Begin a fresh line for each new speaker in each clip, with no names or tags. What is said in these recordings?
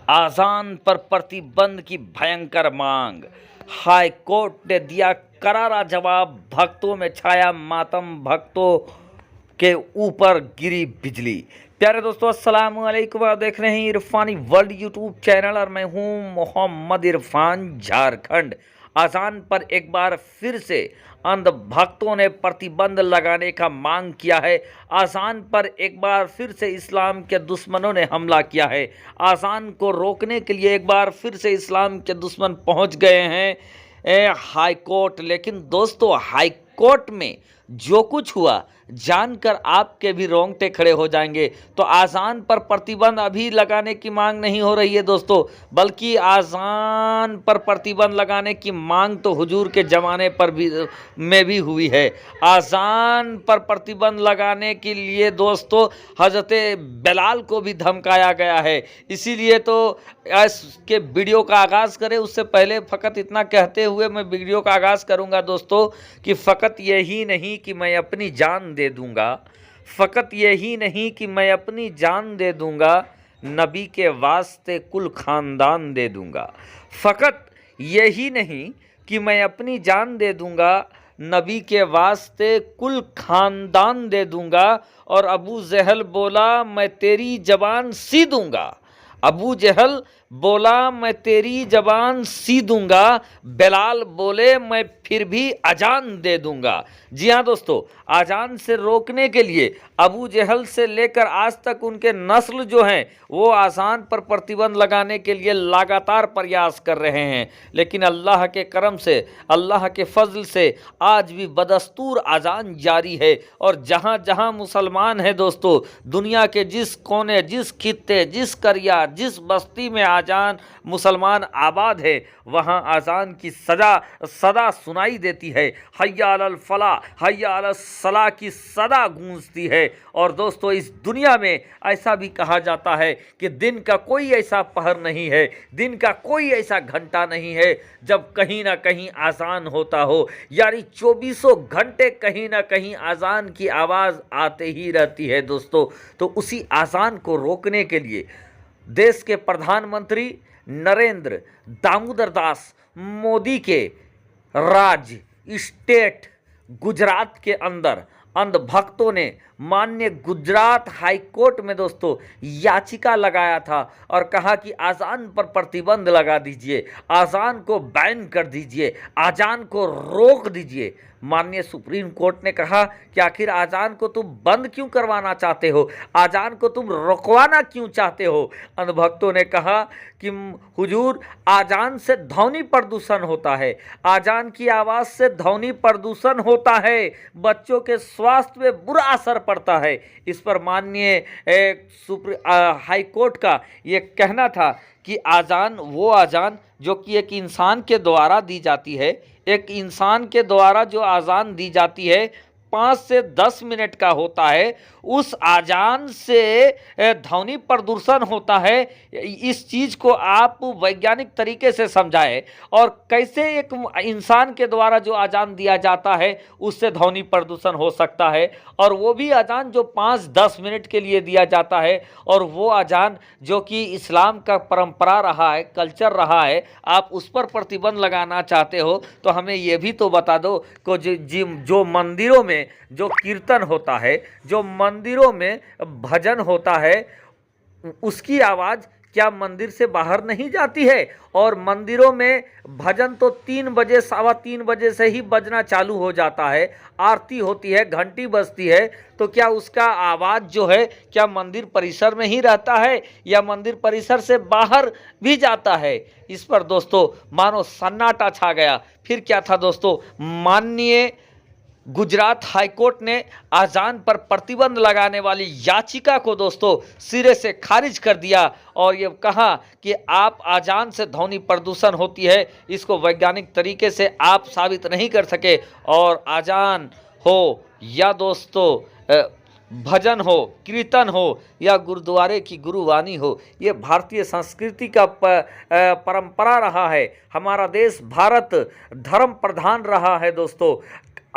आज़ान पर प्रतिबंध की भयंकर मांग। हाई कोर्ट ने दिया करारा जवाब। भक्तों में छाया मातम, भक्तों के ऊपर गिरी बिजली। प्यारे दोस्तों, अस्सलाम वालेकुम। आप देख रहे हैं इरफानी वर्ल्ड यूट्यूब चैनल और मैं हूं मोहम्मद इरफान, झारखंड। अजान पर एक बार फिर से अंध भक्तों ने प्रतिबंध लगाने का मांग किया है। अजान पर एक बार फिर से इस्लाम के दुश्मनों ने हमला किया है। अजान को रोकने के लिए एक बार फिर से इस्लाम के दुश्मन पहुंच गए हैं हाई कोर्ट। लेकिन दोस्तों, हाई कोर्ट में जो कुछ हुआ जानकर आपके भी रोंगटे खड़े हो जाएंगे। तो आज़ान पर प्रतिबंध अभी लगाने की मांग नहीं हो रही है दोस्तों, बल्कि आज़ान पर प्रतिबंध लगाने की मांग तो हुजूर के ज़माने पर भी हुई है। आज़ान पर प्रतिबंध लगाने के लिए दोस्तों हज़रत बिलाल को भी धमकाया गया है। इसीलिए तो इसके वीडियो का आगाज़ करें उससे पहले फ़कत इतना कहते हुए मैं वीडियो का आगाज़ करूंगा दोस्तों कि फ़कत यही नहीं कि मैं अपनी जान दे दूंगा, फ़कत यही नहीं कि मैं अपनी जान दे दूंगा, नबी के वास्ते कुल ख़ानदान दे दूंगा। फ़कत यही नहीं कि मैं अपनी जान दे दूंगा, नबी के वास्ते कुल ख़ानदान दे दूंगा। और अबू जहल बोला मैं तेरी ज़बान सी दूंगा। अबू जहल बोला मैं तेरी ज़बान सी दूंगा। बिलाल बोले मैं फिर भी अजान दे दूंगा। जी हाँ दोस्तों, अजान से रोकने के लिए अबू जहल से लेकर आज तक उनके नस्ल जो हैं वो अजान पर प्रतिबंध लगाने के लिए लगातार प्रयास कर रहे हैं। लेकिन अल्लाह के करम से, अल्लाह के फजल से आज भी बदस्तूर अजान जारी है। और जहाँ जहाँ मुसलमान हैं दोस्तों, दुनिया के जिस कोने, जिस खित्ते, जिस करिया, जिस बस्ती में आजान मुसलमान आबाद है, वहाँ आजान की सदा सुनाई देती है। हय्या अलल फलाह, हय्या अलस सलाह की सदा गूंजती है। और दोस्तों, इस दुनिया में ऐसा भी कहा जाता है कि दिन का कोई ऐसा पहर नहीं है, दिन का कोई ऐसा घंटा नहीं है जब कहीं ना कहीं आजान होता हो। यानी 24 घंटे कहीं ना कहीं आजान की आवाज़ आते ही रहती है दोस्तों। तो उसी आजान को रोकने के लिए देश के प्रधानमंत्री नरेंद्र दामोदर दास मोदी के राज्य स्टेट गुजरात के अंदर अंध भक्तों ने माननीय गुजरात हाई कोर्ट में दोस्तों याचिका लगाया था और कहा कि आज़ान पर प्रतिबंध लगा दीजिए, आज़ान को बैन कर दीजिए, आज़ान को रोक दीजिए। माननीय सुप्रीम कोर्ट ने कहा कि आखिर आज़ान को तुम बंद क्यों करवाना चाहते हो, आज़ान को तुम रोकवाना क्यों चाहते हो। अंध भक्तों ने कहा कि हुजूर, आज़ान से ध्वनि प्रदूषण होता है, आज़ान की आवाज़ से ध्वनि प्रदूषण होता है, बच्चों के स्वास्थ्य में बुरा असर पड़ता है। इस पर माननीय हाई कोर्ट का ये कहना था कि आज़ान वो आज़ान जो कि एक इंसान के द्वारा दी जाती है, एक इंसान के द्वारा जो आज़ान दी जाती है 5 से 10 मिनट का होता है, उस आज़ान से ध्वनि प्रदूषण होता है। इस चीज़ को आप वैज्ञानिक तरीके से समझाएं और कैसे एक इंसान के द्वारा जो आज़ान दिया जाता है उससे ध्वनि प्रदूषण हो सकता है। और वो भी आज़ान जो 5-10 मिनट के लिए दिया जाता है, और वो आज़ान जो कि इस्लाम का परंपरा रहा है, कल्चर रहा है, आप उस पर प्रतिबंध लगाना चाहते हो तो हमें ये भी तो बता दो कि जो मंदिरों में जो कीर्तन होता है, जो मंदिरों में भजन होता है, उसकी आवाज़ क्या मंदिर से बाहर नहीं जाती है। और मंदिरों में भजन तो 3 बजे, 3:15 बजे से ही बजना चालू हो जाता है, आरती होती है, घंटी बजती है, तो क्या उसका आवाज़ जो है क्या मंदिर परिसर में ही रहता है या मंदिर परिसर से बाहर भी जाता है। इस पर दोस्तों मानो सन्नाटा छा गया। फिर क्या था दोस्तों, माननीय गुजरात हाईकोर्ट ने आज़ान पर प्रतिबंध लगाने वाली याचिका को दोस्तों सिरे से खारिज कर दिया और ये कहा कि आप आज़ान से ध्वनि प्रदूषण होती है, इसको वैज्ञानिक तरीके से आप साबित नहीं कर सके। और आज़ान हो या दोस्तों भजन हो, कीर्तन हो या गुरुद्वारे की गुरुवाणी हो, ये भारतीय संस्कृति का परंपरा रहा है। हमारा देश भारत धर्म प्रधान रहा है दोस्तों।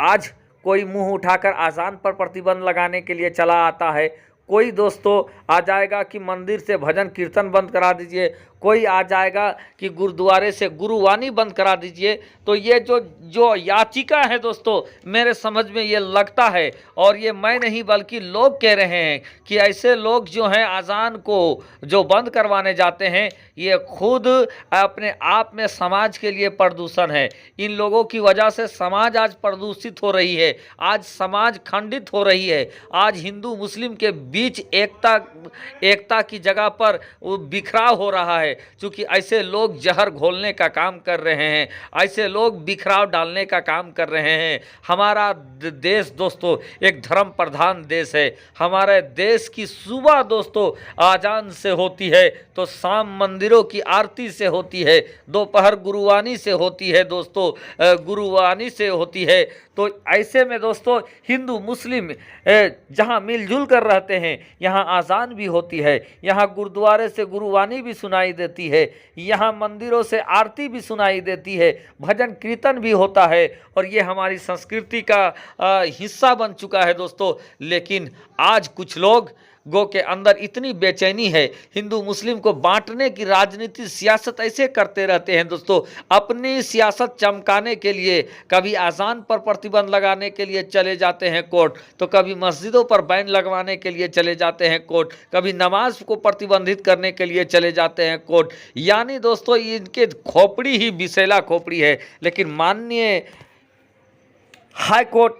आज कोई मुंह उठाकर आज़ान पर प्रतिबंध लगाने के लिए चला आता है, कोई दोस्तों आ जाएगा कि मंदिर से भजन कीर्तन बंद करा दीजिए, कोई आ जाएगा कि गुरुद्वारे से गुरुवाणी बंद करा दीजिए। तो ये जो याचिका है दोस्तों, मेरे समझ में ये लगता है, और ये मैं नहीं बल्कि लोग कह रहे हैं कि ऐसे लोग जो हैं अजान को जो बंद करवाने जाते हैं, ये खुद अपने आप में समाज के लिए प्रदूषण है। इन लोगों की वजह से समाज आज प्रदूषित हो रही है, आज समाज खंडित हो रही है, आज हिंदू मुस्लिम के बीच एकता की जगह पर बिखराव हो रहा है। क्योंकि ऐसे लोग जहर घोलने का काम कर रहे हैं, ऐसे लोग बिखराव डालने का काम कर रहे हैं। हमारा देश दोस्तों एक धर्म प्रधान देश है। हमारे देश की सुबह दोस्तों आजान से होती है, तो शाम मंदिरों की आरती से होती है, दोपहर गुरुवाणी से होती है दोस्तों, गुरुवाणी से होती है। तो ऐसे में दोस्तों हिंदू मुस्लिम जहाँ मिलजुल कर रहते हैं, यहाँ आज़ान भी होती है, यहाँ गुरुद्वारे से गुरुवाणी भी सुनाई देती है, यहाँ मंदिरों से आरती भी सुनाई देती है, भजन कीर्तन भी होता है, और ये हमारी संस्कृति का हिस्सा बन चुका है दोस्तों। लेकिन आज कुछ लोग के अंदर इतनी बेचैनी है, हिंदू मुस्लिम को बांटने की राजनीति सियासत ऐसे करते रहते हैं दोस्तों, अपनी सियासत चमकाने के लिए कभी अजान पर प्रतिबंध लगाने के लिए चले जाते हैं कोर्ट, तो कभी मस्जिदों पर बैन लगवाने के लिए चले जाते हैं कोर्ट, कभी नमाज को प्रतिबंधित करने के लिए चले जाते हैं कोर्ट। यानी दोस्तों इनके खोपड़ी ही विषैला खोपड़ी है। लेकिन माननीय हाई कोर्ट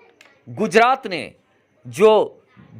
गुजरात ने जो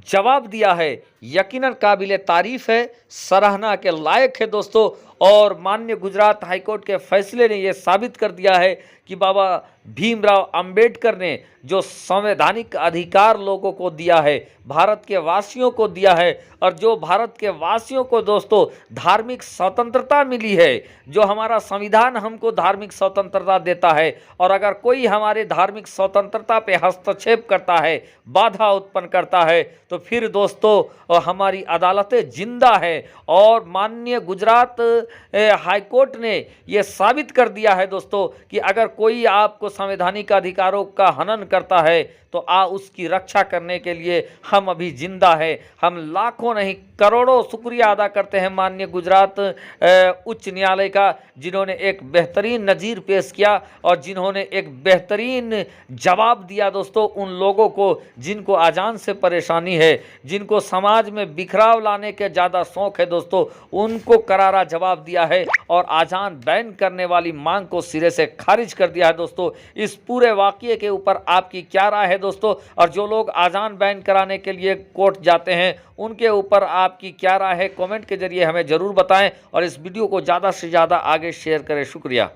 जवाब दिया है यकीनन काबिले तारीफ है, सराहना के लायक है दोस्तों। और माननीय गुजरात हाईकोर्ट के फैसले ने यह साबित कर दिया है कि बाबा भीमराव अंबेडकर ने जो संवैधानिक अधिकार लोगों को दिया है, भारत के वासियों को दिया है, और जो भारत के वासियों को दोस्तों धार्मिक स्वतंत्रता मिली है, जो हमारा संविधान हमको धार्मिक स्वतंत्रता देता है, और अगर कोई हमारे धार्मिक स्वतंत्रता पे हस्तक्षेप करता है, बाधा उत्पन्न करता है, तो फिर दोस्तों हमारी अदालतें जिंदा है। और माननीय गुजरात हाईकोर्ट ने यह साबित कर दिया है दोस्तों कि अगर कोई आपको संवैधानिक अधिकारों का हनन करता है, तो उसकी रक्षा करने के लिए हम अभी जिंदा है। हम लाखों नहीं करोड़ों शुक्रिया अदा करते हैं माननीय गुजरात उच्च न्यायालय का, जिन्होंने एक बेहतरीन नज़ीर पेश किया और जिन्होंने एक बेहतरीन जवाब दिया दोस्तों उन लोगों को जिनको अजान से परेशानी है, जिनको समाज में बिखराव लाने के ज़्यादा शौक़ है दोस्तों, उनको करारा जवाब दिया है और अजान बैन करने वाली मांग को सिरे से खारिज कर दिया है दोस्तों। इस पूरे वाक़ये के ऊपर आपकी क्या राय है दोस्तों? और जो लोग अजान बैन कराने के लिए कोर्ट जाते हैं उनके ऊपर आपकी क्या राय है? कमेंट के जरिए हमें ज़रूर बताएं और इस वीडियो को ज़्यादा से ज़्यादा आगे शेयर करें। शुक्रिया।